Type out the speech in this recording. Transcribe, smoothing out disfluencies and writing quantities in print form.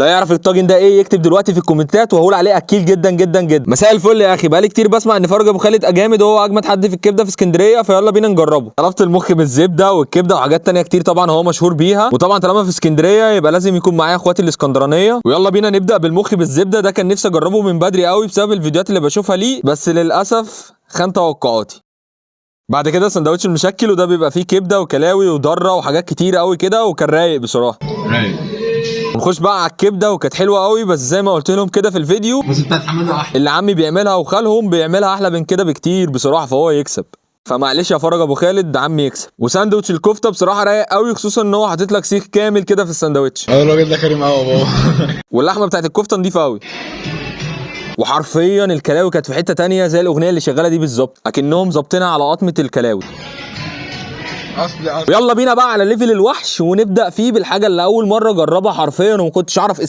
لا يعرف الطاجن ده ايه يكتب دلوقتي في الكومنتات وهقول عليه اكيل جدا جدا جدا. مساء الفل يا اخي، بقالي كتير بسمع ان فرج ابو خالد جامد وهو اجمد حد في الكبده في اسكندريه، فيلا بينا نجربه. طلبت المخ بالزبده والكبده وحاجات تانية كتير طبعا هو مشهور بيها، وطبعا طالما في اسكندريه يبقى لازم يكون معايا اخواتي الاسكندرانيه. ويلا بينا نبدا بالمخ بالزبده. ده كان نفسي اجربه من بدري قوي بسبب الفيديوهات اللي بشوفها ليه، بس للاسف خان توقعاتي. بعد كده سندوتش المشكل، وده بيبقى فيه كبده وكلاوي وضره وحاجات كتير قوي كده، وكان رايق بصراحه. رايق. نخش بقى على الكبده، وكانت حلوه قوي، بس زي ما قلت لهم كده في الفيديو بس بتاعت حماده احلى. اللي عمي بيعملها وخالهم بيعملها احلى من كده بكتير بصراحه، فهو يكسب. فمعلش يا فرج ابو خالد، عمي يكسب. وساندوتش الكفته بصراحه رايق قوي، خصوصا ان هو حاطط لك سيخ كامل كده في الساندوتش. الراجل ده كريم قوي بابا. واللحمه بتاعت الكفته نضيفه قوي. وحرفيا الكلاوي كانت في حته تانية زي الاغنيه اللي شغاله دي بالظبط، اكنهم ظابطينها على قطمه الكلاوي. اصلي. يلا بينا بقى على ليفل الوحش، ونبدا فيه بالحاجه اللي اول مره اجربها حرفيا وما كنتش اعرف